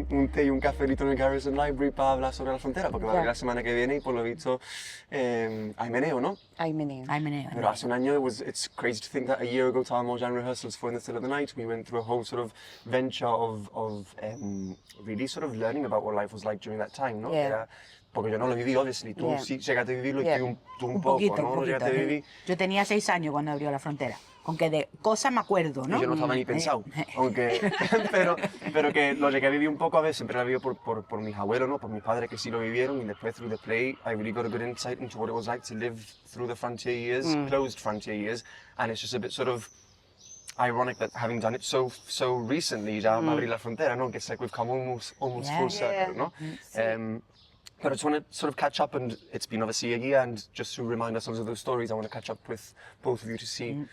un té y un cafelito en el Garrison Library para hablar sobre la frontera, porque va a haber la semana que viene y por lo visto hay meneo, ¿no? Hay meneo. Pero hace un año, it's crazy to think that a year ago estábamos ya en rehearsals for In the Still of the Night. We went through a whole sort of venture of really sort of learning about what life was like during that time, ¿no? Yeah. Porque yo no lo viví, obviously. Tú sí llegaste a vivirlo y tú un poco, poquito, ¿no? un poquito. Llegaste a vivir. Yo tenía 6 años cuando abrió la frontera. Aunque de cosas me acuerdo, ¿no? Y yo no estaba ni pensado, aunque, pero que lo llegué a vivir un poco a veces, siempre lo viví por mis abuelos, ¿no? Por mis padres que sí lo vivieron, y después through the play I really got a good insight into what it was like to live through the frontier years, closed frontier years, and it's just a bit sort of ironic that having done it so recently, ya abrir la frontera, ¿no? Que it's like we've come almost full circle, ¿no? But I just want to sort of catch up, and it's been obviously a year, and just to remind ourselves of those stories, I want to catch up with both of you to see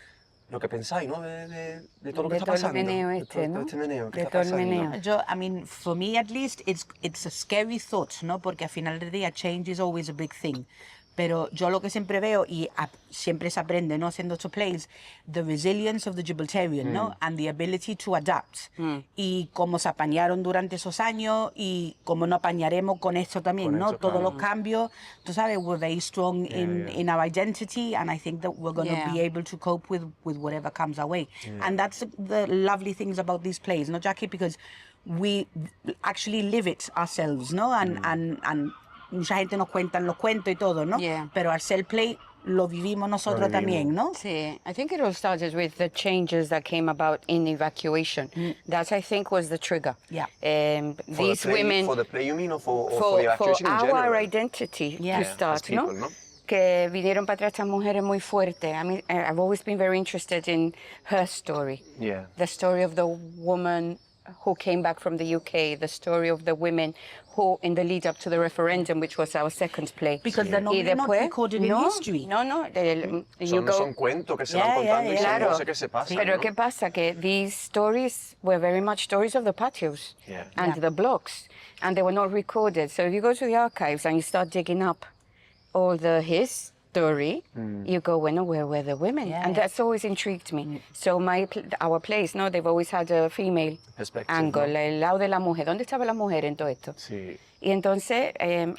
lo que pensáis, ¿no? De todo lo que está pasando. De todo el meneo de todo ¿no? este meneo que De está todo el pasando. meneo. Yo, I mean, for me at least, it's a scary thought, ¿no? Porque al final del día, change is always a big thing. Pero yo lo que siempre veo, y siempre se aprende, ¿no? Haciendo estos plays, the resilience of the Gibraltarian, ¿no? And the ability to adapt. Y cómo se apañaron durante esos años y cómo nos apañaremos con esto también, Con ¿no? esto, Todos claro. los cambios, tú sabes, we're very strong in our identity, and I think that we're going to be able to cope with whatever comes our way. And that's the lovely things about these plays, ¿no, Jackie? Because we actually live it ourselves, ¿no? And mucha gente nos cuenta los cuentos y todo, ¿no? Yeah. Pero al ser play lo vivimos nosotros también, ¿no? Sí, I think it all started with the changes that came about in evacuation. That I think was the trigger. Yeah. These women For the play, you mean, or for the evacuation in our general? identity Yeah. to start, As people, ¿no? ¿no? Que vinieron para atrás estas mujeres muy fuertes. I mean, I've always been very interested in her story. Yeah. The story of the woman who came back from the UK, the story of the women who, in the lead up to the referendum, which was our second play. Because they're not recorded in history. No, you Son cuentos que se van Yeah, contando y son Claro. cosas que se pasan, Pero ¿no? ¿qué pasa? Que these stories were very much stories of the patios Yeah. and the blocks, and they were not recorded. So if you go to the archives and you start digging up all his story, you go, well, where were the women? Yeah. And that's always intrigued me. So our plays, no, they've always had a female Perspective, angle, ¿no? el lado de la mujer. ¿Dónde estaba la mujer en todo esto? Sí. Y entonces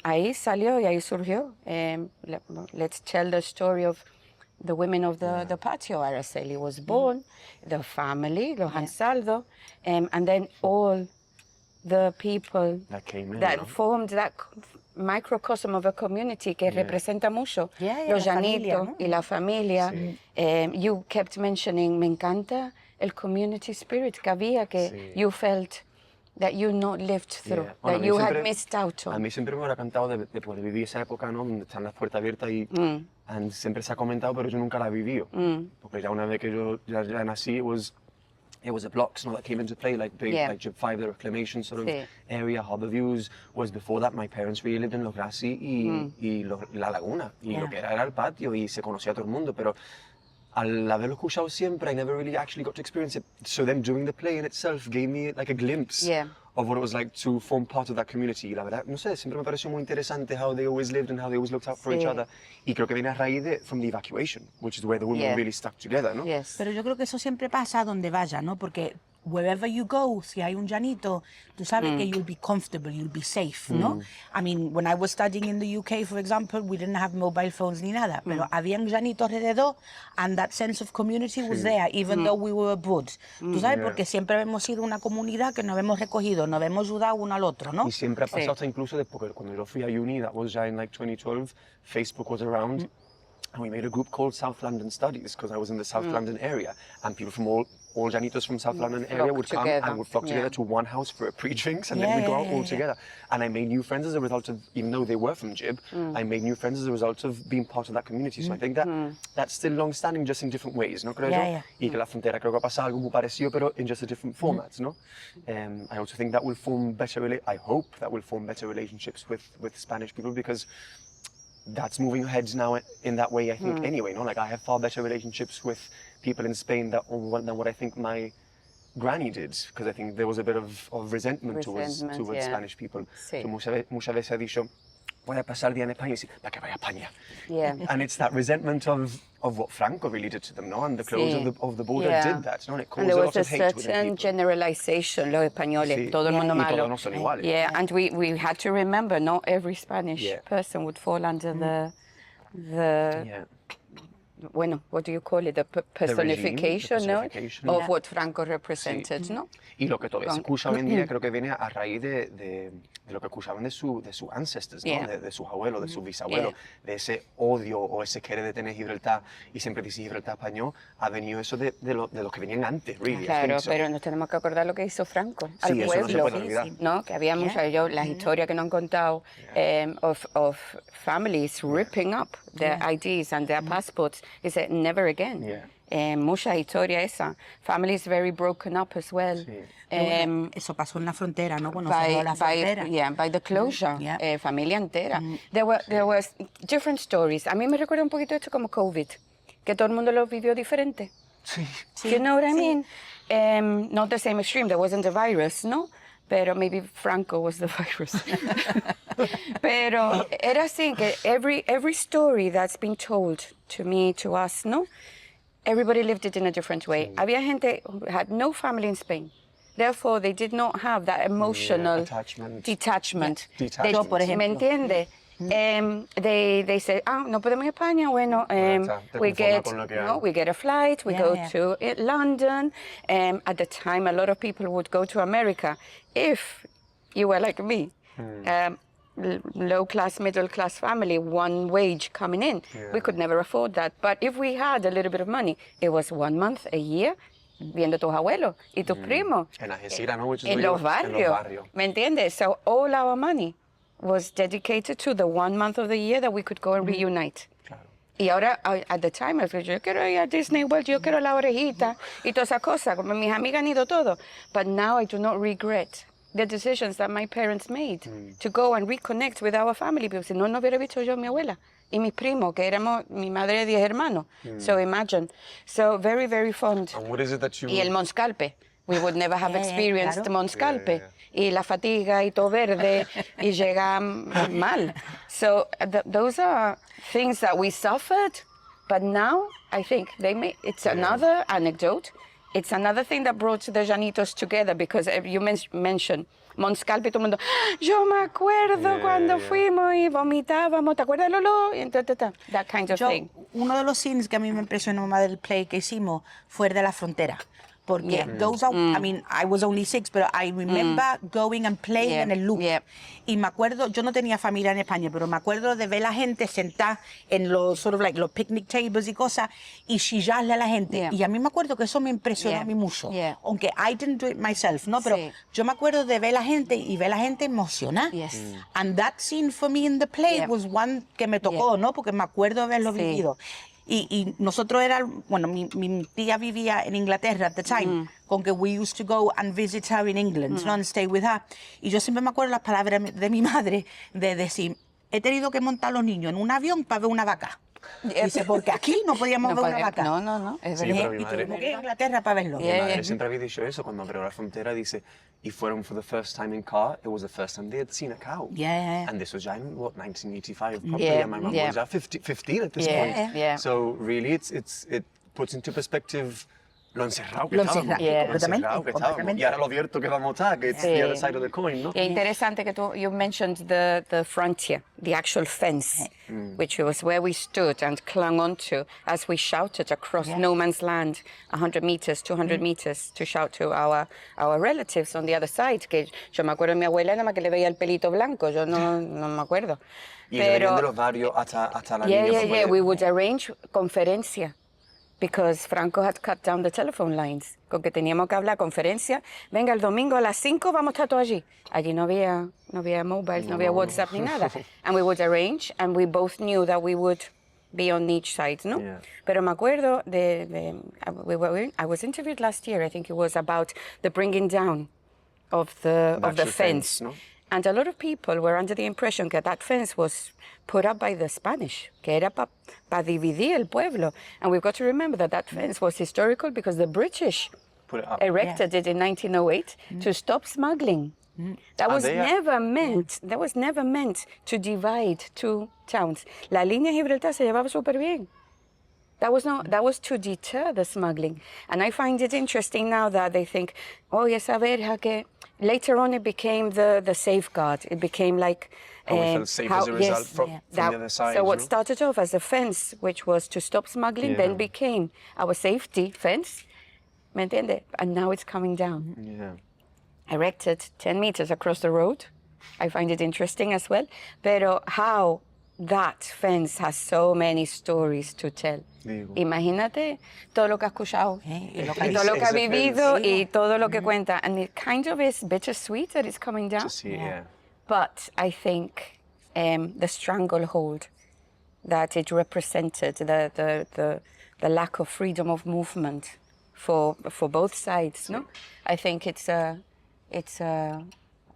ahí salió y ahí surgió. Let's tell the story of the women of the patio. Araceli was born, the family, los Ansaldo, and then all the people That came in, that ¿no? formed that microcosm of a community que representa mucho. Los la familia, llanitos ¿no? y la familia. You kept mentioning, me encanta el community spirit que había, que you felt that you not lived through, Yeah. Bueno, a that mí you siempre- had missed out A on. mí siempre me hubiera encantado de poder vivir esa época, ¿no? Donde están las puertas abiertas y siempre se ha comentado, pero yo nunca la he vivido. Porque ya una vez que yo ya nací, it was the blocks, that came into play, like big, like Jib 5, the reclamation sort of area, Harbour Views. Was before that, my parents really lived in Los Grassi y la laguna, y lo que era el patio, y se conocía a todo el mundo, pero al haberlo escuchado siempre, I never really actually got to experience it. So then doing the play in itself gave me like a glimpse of what it was like to form part of that community. Y la verdad, no sé, siempre me pareció muy interesante how they always lived and how they always looked out for each other. Y creo que viene a raíz from the evacuation, which is where the women really stuck together, ¿no? Yes. Pero yo creo que eso siempre pasa donde vaya, ¿no? Porque wherever you go, si hay un llanito, tú sabes que you'll be comfortable, you'll be safe, ¿no? I mean, when I was studying in the UK, for example, we didn't have mobile phones ni nada, pero había un llanito alrededor, and that sense of community was there, even though we were abroad. Tú sabes, porque siempre hemos sido una comunidad que nos hemos recogido, nos hemos ayudado uno al otro, ¿no? Y siempre ha pasado hasta incluso después, cuando yo fui a uni, that was ya in like 2012, Facebook was around, and we made a group called South London Studies, because I was in the South London area, and people from all Llanitos from South London area would come and would flock together to one house for pre-drinks, and then we'd go out all together. And I made new friends as a result of, even though they were from Jib, I made new friends as a result of being part of that community. So I think that that's still long-standing, just in different ways, ¿no creo yo? Y que la frontera creo que ha pasado algo muy parecido, pero in just a different formats, ¿no? I also think that will form better, I hope that will form better relationships with Spanish people, because that's moving ahead now in that way, I think, anyway, no? Like, I have far better relationships with people in Spain than what I think my granny did, because I think there was a bit of resentment towards Spanish people. Sí. Que muchas veces ha dicho, voy a pasar día en España y decir, ¿para qué vaya a España? Yeah. And it's that resentment of what Franco really did to them, no? And the close Sí. of the border Yeah. did that, no? And it caused And there a was lot a of hate within certain people. generalization, los españoles, Sí. todo el mundo Y malo. todos no son iguales. Yeah, and we had to remember, not every Spanish Yeah. person would fall under the Yeah. bueno, what do you call it, the personification, the no? personification. Of Yeah. what Franco represented, ¿no? Y lo que todavía se Con- escucha hoy en día creo que viene a raíz de lo que escuchaban de sus ancestors, ¿no? Yeah. De sus abuelos, de sus bisabuelos, Yeah. de ese odio o ese querer de tener Gibraltar y siempre dice Gibraltar español, ha venido eso de los que venían antes, really. I Claro, think so. pero nos tenemos que acordar lo que hizo Franco al Sí, eso no se pueblo, puede olvidar. ¿no? Que había muchas, las historias que nos han contado of families ripping up their IDs and their passports. He said, never again. Yeah. Mucha historia esa. Families very broken up as well. Sí. Eso pasó en la frontera, ¿no? Cuando By, cerró la frontera. by the closure, Yeah. familia entera. There was different stories. A mí me recuerda un poquito esto como COVID, que todo el mundo lo vivió diferente. Sí. You know what I mean? Not the same extreme. There wasn't a virus, no? Pero maybe Franco was the virus. Pero era así que every story that's been told to me, to us, no? Everybody lived it in a different way. Había gente who had no family in Spain. Therefore, they did not have that emotional attachment. detachment. Detachment. Yo, por ejemplo. ¿Me entiende? They say, no podemos ir a España. Bueno, está, te we conformas get con lo que no, hay. we get a flight. We Yeah, go yeah. to London. At the time, a lot of people would go to America. If you were like me, low class, middle class family, one wage coming in, we could never afford that. But if we had a little bit of money, it was 1 month, a year, viendo tus abuelos y tus primos. En Algeciras, ¿no? Which is En where los you- en los barrios. ¿Me entiendes? So all our money was dedicated to the 1 month of the year that we could go and reunite. Claro. Y ahora, at the time, yo quiero ir a Disney World, yo quiero la orejita y todas esas cosas, como mis amigas han ido todo. But now I do not regret the decisions that my parents made to go and reconnect with our family, because si no, no hubiera visto yo a mi abuela y mis primos, que éramos mi madre de 10 hermanos. So imagine. So very, very fond. And what is it that you... Y el Monscalpe. We would never have Yeah, yeah, experienced claro. Monscalpe. Y la fatiga y todo verde y llega mal. So those are things that we suffered, but now I think it's another anecdote. It's another thing that brought the Llanitos together, because you mentioned Monscalpe, todo el mundo, yo me acuerdo cuando fuimos y vomitábamos, ¿te acuerdas, Lolo? Y that kind of thing. Uno de los scenes que a mí me impresionó más del play que hicimos fue el de la frontera. Porque those are, I mean, I was only 6, but I remember going and playing in el loop. Yeah. Y me acuerdo, yo no tenía familia en España, pero me acuerdo de ver la gente sentada en los, sort of like, los picnic tables y cosas, y chillarle a la gente. Yeah. Y a mí me acuerdo que eso me impresionó a mí mucho. Yeah. Aunque I didn't do it myself, ¿no? Pero Sí. yo me acuerdo de ver la gente y ver la gente emocionada. Yes. And that scene for me in the play Yeah. was one que me tocó, ¿no? Porque me acuerdo haberlo Sí. vivido. Y nosotros bueno, mi tía vivía en Inglaterra at the time, con que we used to go and visit her in England, ¿no? And stay with her. Y yo siempre me acuerdo las palabras de mi madre de decir, he tenido que montar a los niños en un avión para ver una vaca. Dice, porque aquí no podíamos ver una vaca. No, es Sí, verdad. pero mi Y madre- tuvimos que ir a Inglaterra para verlo. Mi madre siempre había dicho eso cuando abrió la frontera, dice, y fueron for the first time in car, it was the first time they had seen a cow. Yeah. And this was ya in, what, 1985 probably, Yeah, and my mum yeah. was at 15 at this Yeah, point. yeah. So really it puts into perspective lo encerrado que Lo estábamos. encerrado, Yeah. Lo encerrado que estábamos. completamente. Y ahora lo abierto que vamos a estar, que it's the other side of the coin, ¿no? Yeah, interesante que you mentioned the frontier, the actual fence, which was where we stood and clung onto as we shouted across no man's land, 100 meters, 200 meters, to shout to our relatives on the other side. Que yo me acuerdo de mi abuela, nada más que le veía el pelito blanco, yo no me acuerdo. Y venían de los barrios hasta la línea. como de- We would arrange conferencia. Because Franco had cut down the telephone lines. Con que teníamos que hablar conferencia. Venga, el domingo a las 5 vamos a estar todos allí. Allí no había mobiles, no había WhatsApp ni nada. And we would arrange, and we both knew that we would be on each side, ¿no? Yeah. Pero me acuerdo I was interviewed last year, I think it was about the bringing down of the actual fence. fence, ¿no? And a lot of people were under the impression that fence was put up by the Spanish, que era para dividir el pueblo. And we've got to remember that fence was historical because the British Put it up. erected it in 1908 to stop smuggling. That was they are- never meant. That was never meant to divide two towns. La línea de Gibraltar se llevaba súper bien. That was to deter the smuggling. And I find it interesting now that they think, oh, esa verja que... Later on, it became the safeguard. It became like... How we felt safe as a result from the other side. So what no? started off as a fence, which was to stop smuggling, Yeah. then became our safety fence. ¿Me entiende? And now it's coming down. Yeah. Erected 10 meters across the road. I find it interesting as well. Pero how that fence has so many stories to tell. Digo. Imagínate todo lo que has escuchado, Y lo y todo lo que has Ese vivido, fence. y todo lo que cuenta. And it kind of is bittersweet that it's coming down. To see, yeah. But I think the stranglehold that it represented, the lack of freedom of movement for both sides, no? I think it's a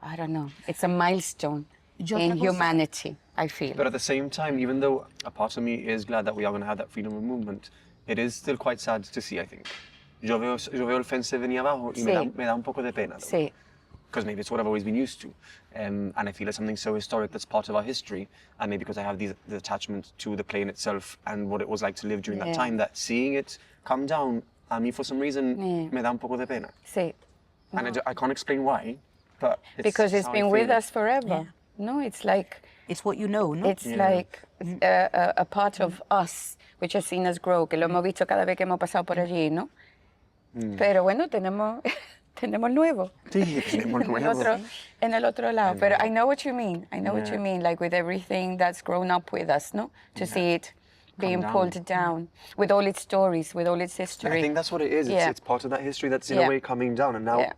I don't know, it's a milestone Yo in otra cosa- humanity, I feel. But at the same time, even though a part of me is glad that we are going to have that freedom of movement, it is still quite sad to see, I think. Yo veo el fence venir abajo y Sí. me da un poco de pena. though. Sí, Because maybe it's what I've always been used to. And I feel it's something so historic that's part of our history. And maybe because I have the attachment to the plane itself and what it was like to live during that Yeah. time, that seeing it come down, a mí for some reason, Yeah. me da un poco de pena. sí. And I can't explain why, but Because it's how I been with feel. us forever. No, it's like It's what you know, ¿no? it's like a part of us, which has seen us grow, que lo hemos visto cada vez que hemos pasado por allí, ¿no? Pero bueno, tenemos nuevo. Sí, tenemos nuevo. En el otro lado. Pero I know what you mean. I know what you mean. Like with everything that's grown up with us, no? To see it being down. pulled down with all its stories, with all its history. I think that's what it is. Yeah. It's part of that history that's in Yeah. a way coming down, and now Yeah.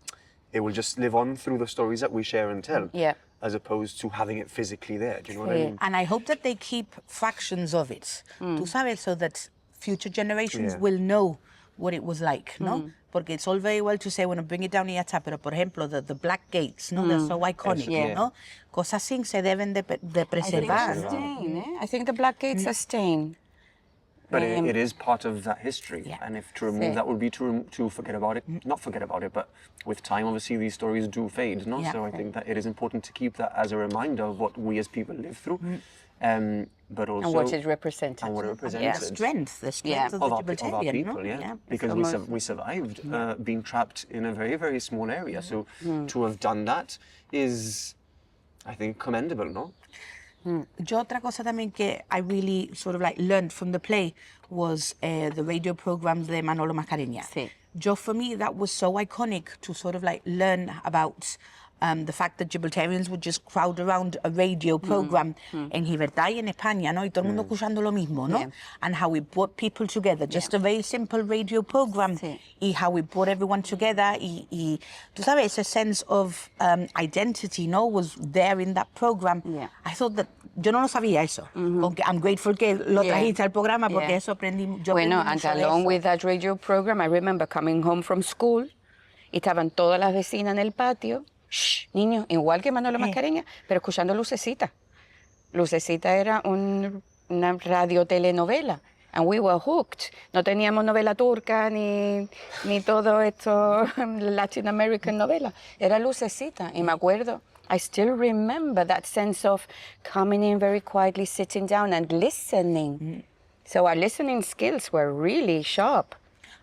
it will just live on through the stories that we share and tell, Yeah. as opposed to having it physically there. Do you know what I Sí. mean? And I hope that they keep fractions of it, tú sabes, so that future generations Yeah. will know what it was like, ¿no? Porque it's all very well to say, bueno, bring it down y ya está, pero por ejemplo, the Black Gates, ¿no? They're so iconic, Yeah. ¿no? Cosas así se deben de preservar. I think the Black Gates are staying. But it is part of that history, Yeah. and if to remove Sí. that would be to forget about it, not forget about it, but with time, obviously, these stories do fade, no? Yeah. So I think that it is important to keep that as a reminder of what we as people live through, but also And what it represented. and what it The represented. strength Yeah. of the of our Gibraltarian, people, ¿no? yeah. Because almost- we survived being trapped in a very, very small area. So to have done that is, I think, commendable, no? Yo otra cosa también que I really sort of like learned from the play was the radio programs de Manolo Mascareña. Sí. Yo, for me, that was so iconic to sort of like learn about the fact that Gibraltarians would just crowd around a radio program en Gibraltar y en España, ¿no? Y todo el mundo escuchando lo mismo, ¿no? Yeah. And how we brought people together, just a very simple radio program. Sí. Y how we brought everyone together. Y tú sabes, a sense of identity, ¿no? Was there in that program. Yeah. I thought that yo no lo sabía eso. Aunque I'm grateful que lo Yeah. trajiste al programa porque Yeah. eso aprendí. Yo Bueno, aprendí and mucho de along eso. with that radio program, I remember coming home from school y estaban todas las vecinas en el patio, shh, niños, igual que Manolo Mascareña, pero escuchando Lucecita. Lucecita era una radiotelenovela. And we were hooked. No teníamos novela turca ni todo esto Latin American novela. Era Lucecita. Y me acuerdo, I still remember that sense of coming in very quietly, sitting down and listening. So our listening skills were really sharp.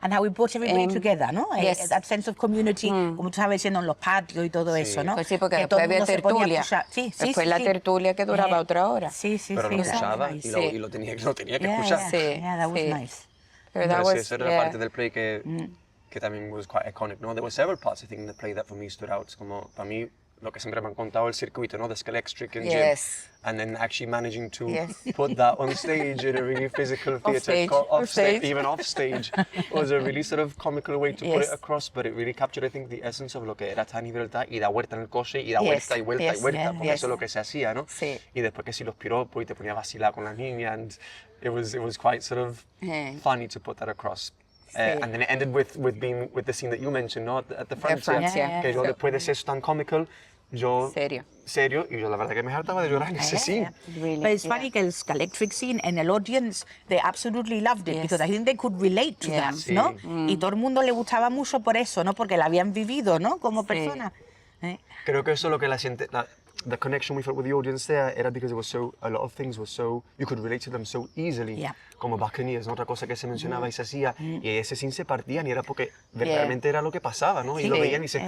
And how we brought everybody together, ¿no? yes. That sense of community, como tú sabes, en los patios y todo eso, ¿no? Pues sí, porque Que todo después el había mundo se ponía a tertulia. escuchar. Sí, sí, Después sí, la sí. tertulia que duraba otra hora. Sí, sí, Pero sí. lo that was escuchaba nice. y lo tenía que Yeah, escuchar. yeah, Sí, yeah, that was sí. nice. Pero that Pero sí, was, esa era la yeah. parte del play que también was quite iconic, ¿no? There were several parts, I think, in the play that for me stood out. Como, para mí, lo que siempre me han contado el circuito, ¿no? The Scalextric and Yes. Jim. And then actually managing to Yes. put that on stage in a really physical theatre. stage, off stage. Even off stage. Was a really sort of comical way to put Yes. it across, but it really captured, I think, the essence of lo que era tan Gibraltar y da vuelta en el coche y da Yes, vuelta y vuelta y yes, vuelta, yeah, porque yes. eso es lo que se hacía, ¿no? Sí. Y después que si los piropos y te ponía a vacilar con las niñas, and it was quite sort of Yeah. funny to put that across. Sí. And then it ended with the scene that you mentioned, ¿no? At the Francia. Francia. Que yo So- después de ser tan comical, yo... Serio. Y yo la verdad que me hartaba de llorar en ese scene. Really, But it's yeah. funny que el Scalextric scene en el audience, they absolutely loved it Yes. because I think they could relate to Yeah. that, Sí. ¿no? Y todo el mundo le gustaba mucho por eso, ¿no? Porque la habían vivido, ¿no? Como persona. Creo que eso es lo que la gente, the connection we felt with the audience there era because it was so, a lot of things were so, you could relate to them so easily. Yeah. Como Buccaneers, ¿no? Otra cosa que se mencionaba y se hacía, y ese sin se partían y era porque realmente era lo que pasaba, ¿no? Y lo veían y se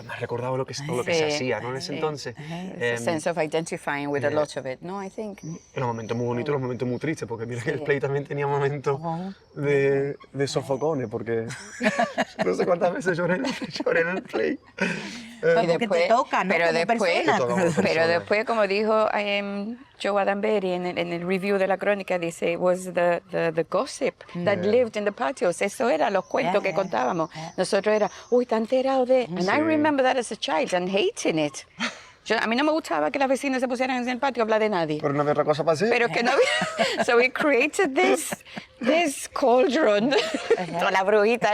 me recordaba lo que se hacía, ¿no? En ese entonces. It's a sense of identifying with a lot of it, no? I think. En los momentos muy bonitos y los momentos muy tristes, porque mira que el Play también tenía momentos de sofocones, porque no sé cuántas veces lloré en el Play. Porque te toca, ¿no? pero Como después, persona. Como persona. pero después, como dijo Joe Adamberry en el review de la crónica, dice, was the gossip that lived in the patios. Eso era los cuentos que contábamos. Nosotros era, uy, tan enterado de... And I remember that as a child and hating it. A mí no me gustaba que las vecinas se pusieran en el patio a hablar de nadie. Pero no había otra cosa para hacer. Pero es que no había... So we created this cauldron. Toda la brujita.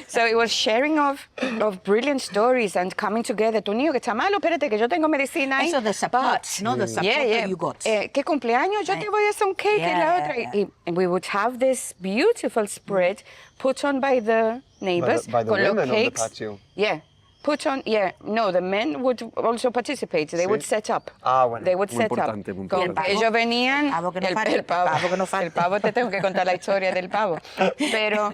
So it was sharing of brilliant stories and coming together. Tu niño que está malo, espérate que yo tengo medicina ahí. Eso de support, ¿no? The support that you got. ¿Qué cumpleaños? Yo te voy a hacer un cake y la otra. And we would have this beautiful spread put on by the neighbors. By the con los women of the cakes. patio. Yeah. Put on, no, the men would also participate. They would set up. Ah, bueno, They would muy set importante, up. muy Con- importante. ellos venían. Pavo que no falte, el pavo que no falte. El pavo, te tengo que contar la historia del pavo. Pero,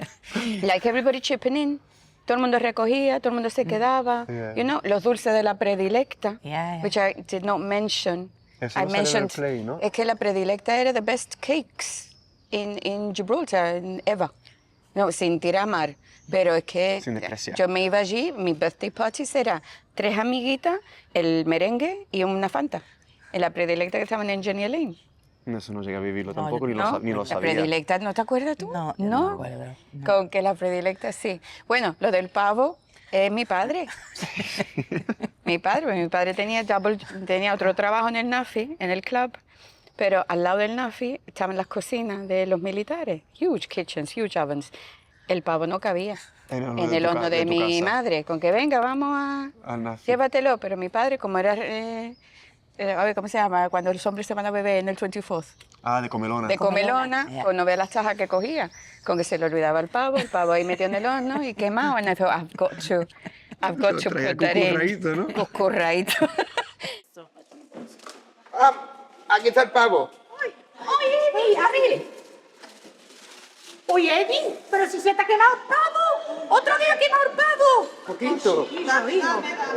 like everybody chipping in. Todo el mundo recogía, todo el mundo se quedaba. Yeah. You know, los dulces de la predilecta, Yeah. which I did not mention. Eso I no sale en el mentioned, Play, ¿no? es que la predilecta era the best cakes in Gibraltar, ever. No, sin tirar mar. Pero es que Sin despreciar. yo me iba allí, mi birthday party era 3 amiguitas, el merengue y una Fanta. En la predilecta que estaban en Jenny Lane. Eso no llegué a vivirlo tampoco, yo- ni lo La sabía. predilecta, ¿no te acuerdas tú? No, yo no me acuerdo, no. Con que la predilecta sí. Bueno, lo del pavo es mi padre. Mi padre tenía otro trabajo en el NAFI, en el club, pero al lado del NAFI estaban las cocinas de los militares. Huge kitchens, huge ovens. El pavo no cabía En el horno en de el tu horno ca- de de tu mi casa. madre. Con que venga, vamos Al NAFI. llévatelo. Pero mi padre, como era, a ver, ¿cómo se llama? Cuando los hombres se van a beber en el 24th. Ah, de comelona. De comelona, Yeah. pues no ve las tajas que cogía. Con que se le olvidaba el pavo ahí metido en el horno y quemado. And I thought, I've got to traía put that in. cucurraíto, ¿no? Cucurraíto. Aquí está el pavo. ¡Oye, Eddie! Oye, Eddie, pero si se te ha quemado el pavo. ¡Otro día quemado el pavo! Poquito. Claro, hijo.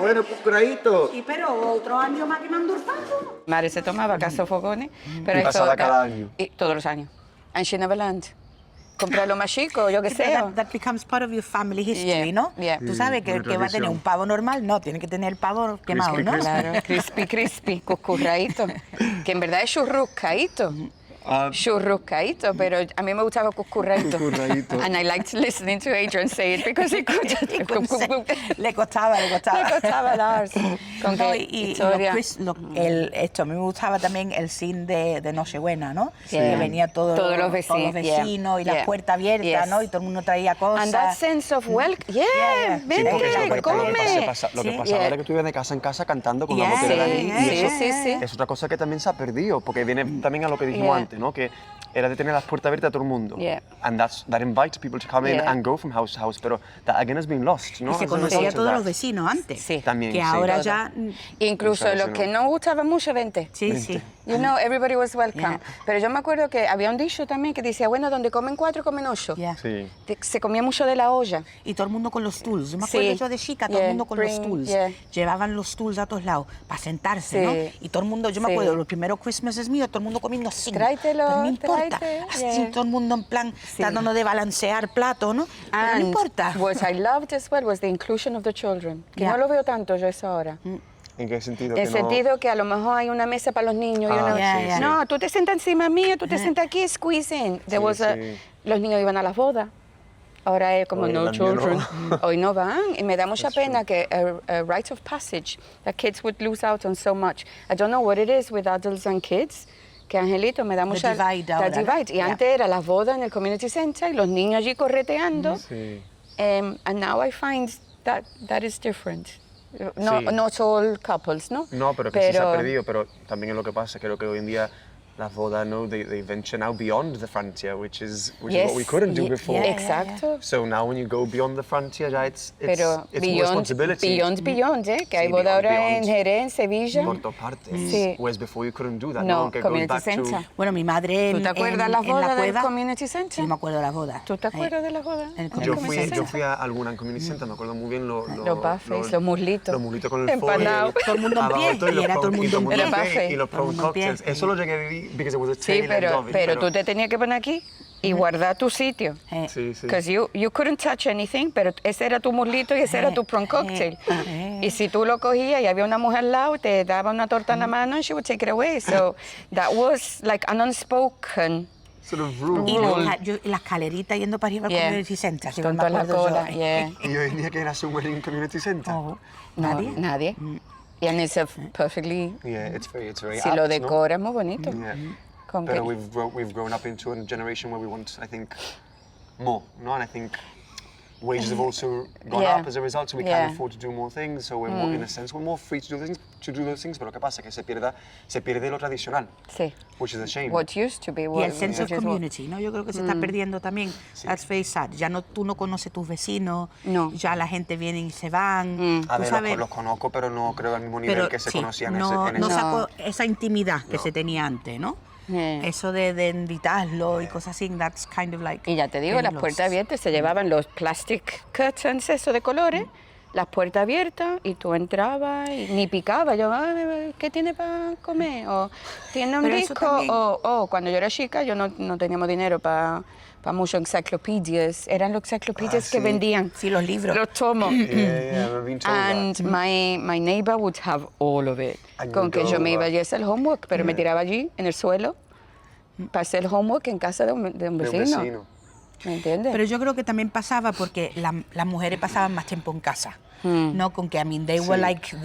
Bueno, cucuradito. Sí, pero otro año más quemando el pavo. Madre se tomaba casofogones, pero Y esto pasaba cada año. Y todos los años. And she never learned. Comprarlo más chico, yo qué Sí, sé. pero that becomes part of your family history, Yeah, ¿no? yeah. Tú sabes que una el que va a tener tradición. un pavo normal, no, tiene que tener el pavo quemado, ¿no? Claro, crispy, cucurraíto. Que en verdad es churruscaíto. Churruscaíto, pero a mí me gustaba cucurraíto. Cucurraíto. And I liked listening to Adrian say it because he could. Le costaba. Le costaba Lars. Con No, que y historia. esto, a mí me gustaba también el scene de Nochebuena, ¿no? Sí. Que venía Todos los vecinos, y las yeah. puertas abiertas, Yes. ¿no? Y todo el mundo traía cosas. And that sense of welcome. Yeah, Yeah. Sí, vente, porque lo que come. lo que Sí. pasaba Yeah. era que tú ibas de casa en casa cantando con la Yeah, botella de sí, ahí. sí, Y eso sí. es otra cosa que también se ha perdido, porque viene también a lo que dijimos Yeah. antes, ¿no? Que era de tener las puertas abiertas a todo el mundo. Yeah. And that invites people to come in Yeah. and go from house to house, pero that again has been lost, ¿no? Y se As a conocía a result of todos that. los vecinos antes. Sí. También, Que sí. ahora Todo. ya... Incluso O sea, los eso que no gustaban mucho, vente. Sí, sí. You know, everybody was welcome. Yeah. Pero yo me acuerdo que había un dicho también que decía, bueno, donde comen 4, comen 8. Yeah. Sí. Se comía mucho de la olla. Y todo el mundo con los stools. Yo me acuerdo Sí. yo de chica, todo Yeah, el mundo con los bring- stools. yeah. Llevaban los stools a todos lados para sentarse, ¿no? Sí. Y todo el mundo, yo me Sí. acuerdo, los primeros Christmases míos, todo el mundo comiendo así. Tráetelo, Pero no importa. tráete, Así, yeah. todo el mundo en plan, tratando de balancear plato, ¿no? Pero no And importa. what I loved as well was the inclusion of the children. Que Yeah. no lo veo tanto yo eso ahora. ¿En qué sentido? En Que no- sentido que a lo mejor hay una mesa para los niños y Ah, una... yeah, yeah. No, tú te sientas encima mía, tú te sientas aquí, squeeze in. There was a- sí. Los niños iban a las bodas. Ahora es como Hoy no los niños children. no. Hoy no van. Y me da mucha pena que a rite of passage, that kids would lose out on so much. I don't know what it is with adults and kids. Que Angelito me da mucha... divide the ahora, ¿no? divide. Y Yeah. antes era las bodas en el community center y los niños allí correteando. Sí. And now I find that is different. No, Sí. not all couples, ¿no? No, pero que sí se ha perdido, pero también es lo que pasa, creo que hoy en día La boda, no, they venture now beyond the frontier, which is what Yes, we couldn't do before. Exacto. So now when you go beyond the frontier, ya it's Pero more responsibility. beyond, que hay Sí, boda ahora beyond. en Jerez, en Sevilla. Por todas partes. Sí. Whereas before you couldn't do that. No, Aunque it goes community back to- center. Bueno, mi madre ¿Tú te acuerdas las en la bodas del cueva. community center? Sí, me acuerdo de las bodas. ¿Tú te acuerdas de las bodas? En el del Yo community fui, center? yo fui a alguna en Community Center, me acuerdo muy bien Los buffets, los muslitos. Los muslitos con el Empanados. foil. Todo el mundo en pie, abajo, y era todo el mundo en pie. en Buffet. Y los Todo el prawn mundo en pie. cocktails. Eso lo llegué a vivir because it was a Sí, tail end pero, of it, pero tú te tenías que poner aquí y guardar tu sitio. Sí, sí. Because you couldn't touch anything, pero ese era tu muslito y ese era tu prawn cocktail. Y si tú lo cogías y había una mujer al lado, te daba una torta en la mano and she would take it away. So that was like an unspoken. Sort of rule. Y Rule. la escalerita yendo para arriba al Yeah. community center. así que me Tonto en la acuerdo yo. cola, yeah. Y hoy en día que era su wedding Community Center. Oh, No, ¿Nadie? nadie. And it's a perfectly, Yeah, it's very si apt, lo ¿no? decoras, muy bonito. Yeah. Con Pero que- we've grown up into a generation where we want, I think, more, no? And I think wages have also gone Yeah. up as a result, so we Yeah. can afford to do more things. So we're more, in a sense, we're more free to do those things. Pero lo que pasa es que se pierde lo tradicional, Sí. which is a shame. What used to be. Y el sense of community, ¿no? Yo creo que se está perdiendo también. That's very sad. Ya no, tú no conoces tus vecinos. No. Ya la gente viene y se van. A Tú ver, sabes, los conozco, pero no creo al mismo nivel pero que se sí, conocían no, en no ese... sacó esa intimidad que se tenía antes, ¿no? Yeah. Eso de invitarlo y cosas así, that's kind of like... Y ya te digo, las getting puertas lost. abiertas se llevaban los plastic curtains, eso de colores, las puertas abiertas y tú entrabas y ni picaba. Yo, "Ay, ¿qué tiene para comer? O tiene un Pero eso disco. también- O cuando yo era chica, yo no teníamos dinero para muchas enciclopedias. Eran los enciclopedias que sí. vendían. Sí, los libros. Los tomos. Yeah, I've been told And that. my neighbor would have all of it. And Con you que yo go, me iba allí a hacer el homework, pero me tiraba allí en el suelo para hacer el homework en casa de un De un vecino. vecino. ¿Me entiendes? Pero yo creo que también pasaba porque las mujeres pasaban más tiempo en casa. Hmm. No, con que, I mean, they were like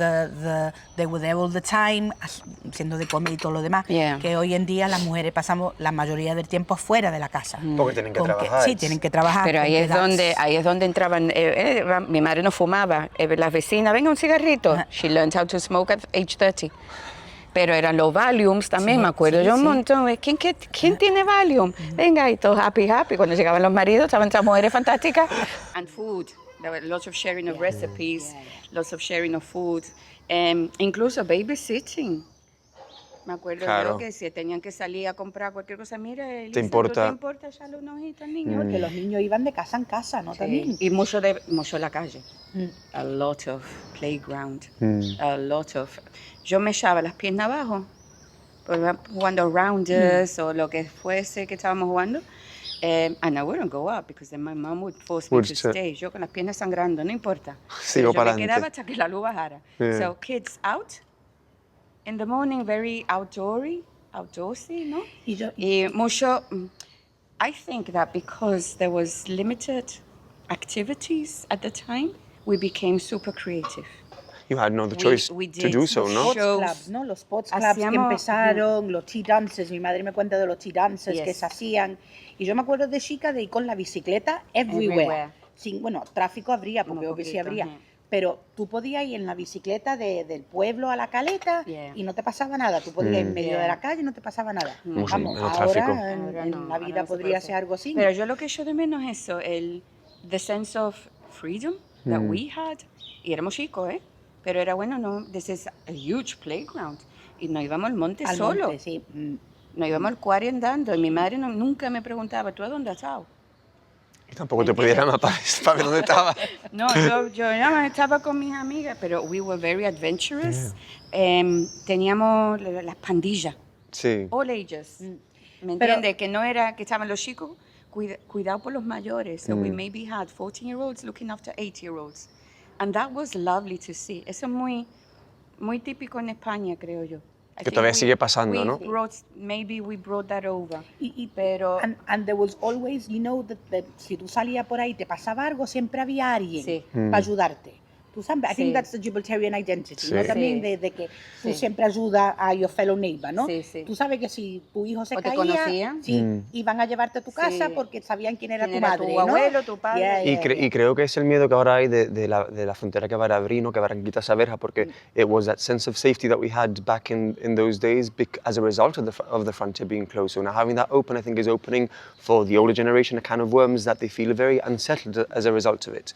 they were there all the time, haciendo de comer y todo lo demás. Yeah. Que hoy en día las mujeres pasamos la mayoría del tiempo fuera de la casa. Porque tienen que Con trabajar. sí, tienen que trabajar. Pero con ahí que es that's- donde entraban. Mi madre no fumaba. Las vecinas, venga un cigarrito. She learned how to smoke at age 30. Pero eran los Valiums también, Sí, me acuerdo sí, yo un sí. montón. ¿Quién tiene Valium? Venga, y todos happy. Cuando llegaban los maridos, estaban esas mujeres fantásticas. And food. There were lots of sharing of recipes, lots of sharing of food. Incluso babysitting. Me acuerdo Claro. yo que si tenían que salir a comprar cualquier cosa, mira, Elisa, ¿Te importa? ¿Te importa echarle una hojita al niño? Porque los niños iban de casa en casa, ¿no? También. Y mucho en la calle. A lot of playground. A lot of. Yo me echaba las piernas abajo, pues, jugando rounders o lo que fuese que estábamos jugando. And I wouldn't go up because then my mom would force me Would to say- stay. Yo con las piernas sangrando, no importa. Sigo Pero yo para me quedaba adelante. hasta que la luz bajara. Yeah. So kids out in the morning, very outdoorsy, ¿no? Y mucho, I think that because there was limited activities at the time, we became super creative. You had no other choice we to did. do so, no? Show- shows. Clubs, ¿no? Los sports clubs que Hacíamos- empezaron, los tea dances, mi madre me cuenta de los tea dances Yes. que se hacían. Y yo me acuerdo de chica de ir con la bicicleta everywhere. Everywhere. Sin, bueno, tráfico habría, porque Un obvio sí poquito, habría. ajá. Pero tú podías ir en la bicicleta del pueblo a la caleta Yeah. y no te pasaba nada. Tú podías ir en medio Yeah. de la calle y no te pasaba nada. Como Vamos, en el ahora tráfico. en, Ahora en no, la ahora vida no se podría puede ser algo así. Pero yo lo que echo de menos es eso, the sense of freedom that we had. Y éramos chicos, ¿eh? Pero era bueno, no, this is a huge playground. Y nos íbamos al monte Al solo. monte, sí. Nos íbamos al quarry andando. Y mi madre nunca me preguntaba, ¿tú a dónde has estado? Y tampoco te podías llamar para ver dónde estaba. No, yo nada más estaba con mis amigas, pero we were very adventurous. Teníamos las pandillas, Sí. all ages. ¿Me Pero- entiendes? Que no era que estaban los chicos cuidados por los mayores. So we maybe had 14-year-olds looking after 8-year-olds. And that was lovely to see. Eso es muy típico en España, creo yo. I Que think todavía sigue pasando, ¿no? Maybe we brought that over. Pero... Pero And there was always, you know, si tú salías por ahí y te pasaba algo, siempre había alguien Sí. para ayudarte. Tú sabes, I think that's the Gibraltarian identity, Sí. ¿no? También Sí. de que tú Sí. siempre ayudas a your fellow neighbor, ¿no? Sí, sí. Tú sabes que si tu hijo se O te caía, conocían. sí, iban a llevarte a tu casa Sí. porque sabían quién era Quién tu era tu madre, ¿no? abuelo, tu padre. Y creo que es el miedo que ahora hay de la frontera que va a abrir, ¿no? Que va a quitar esa verja, porque it was that sense of safety that we had back in those days as a result of the frontier being closed. So now having that open, I think, is opening for the older generation a can of worms that they feel very unsettled as a result of it.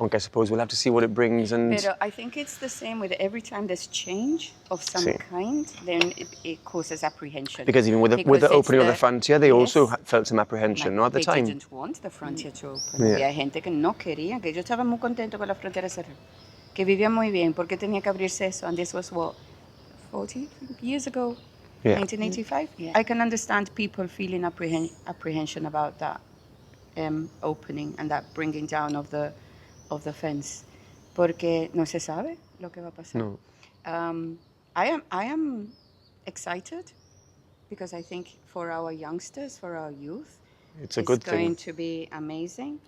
Aunque I suppose we'll have to see what it brings. And But I think it's the same with every time there's change of some Sí. kind, then it causes apprehension. because even with the Because it's opening of the frontier, they also Yes. felt some apprehension, no, at the They time. didn't want the frontier to open. Yeah. Había gente que no quería, que yo estaba muy contento con la frontera cerrada, que vivía muy bien, porque tenía que abrirse eso, and this was what, 40 years ago, Yeah. 1985? Yeah. I can understand people feeling apprehension about that opening and that bringing down of the fence, porque no se sabe lo que va a pasar. No. I am excited because I think for our youngsters, for our youth, It's a good going thing. to be amazing.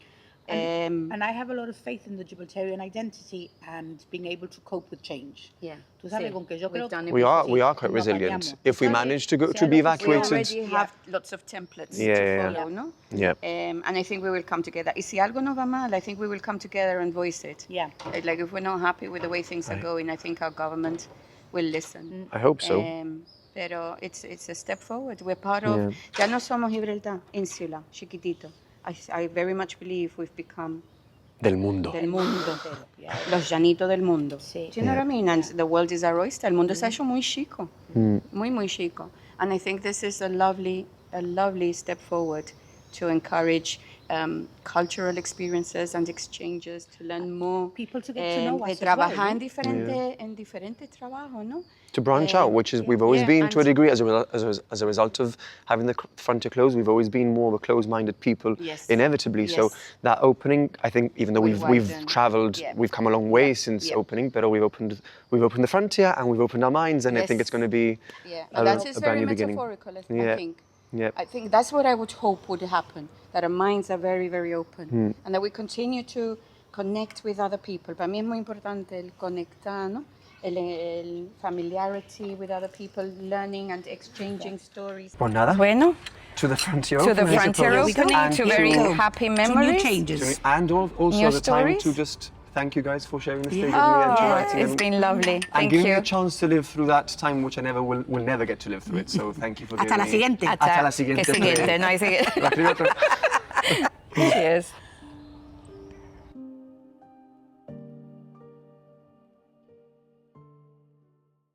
And I have a lot of faith in the Gibraltarian identity and being able to cope with change. Yeah. Tú sabes, Sí. con que yo We've creo done it We are before. quite Nos resilient. apañamos. If we ¿Sabes? manage to Si hay be lo que We evacuated. already have lots of templates Yeah, to yeah, follow, no? Yeah. And I think we will come together. Y si algo no va mal, I think we will come together and voice it. Yeah. Like if we're not happy with the way things are going, I think our government will listen. I hope so. Pero it's a step forward. We're part of. Ya no somos Gibraltar, ínsula, chiquitito. I very much believe we've become Del mundo. del mundo, los llanitos del mundo. Sí. Do you know what I mean? And the world is our oyster. El mundo se ha hecho muy chico, muy chico. And I think this is a lovely step forward to encourage cultural experiences and exchanges, to learn more. People to get to know us as trabajar well, en ¿no? diferentes trabajos, ¿no? To branch out, which is we've always yeah, been to a and- degree as a result of having the frontier closed. We've always been more of a closed-minded people, Yes. inevitably. So Yes. that opening, I think, even though We've we've widened. travelled, Yeah. we've come a long way since Yeah. opening. But we've opened the frontier and we've opened our minds, and I think Yes. it's going to be Yeah, a, that is a brand very new beginning. metaphorical, I Yeah. think. Yeah. I think that's what I would hope would happen, that our minds are very, very open Hmm. and that we continue to connect with other people. Para mí es muy importante el conectar, ¿no? El familiarity with other people, learning and exchanging stories. Pues nada, Bueno, to the frontier to the opening, I frontier suppose. opening, And to very to- happy To new memories. changes. And also New the time to stories. just thank you guys for sharing this day with me and to Oh, writing it's and- been lovely. and Thank giving me you. a chance to live through that time which I will never get to live through it. So thank you for Hasta giving la me- siguiente. Hasta la siguiente. ¿Qué siguiente? No hay siguiente. La primera- Yes.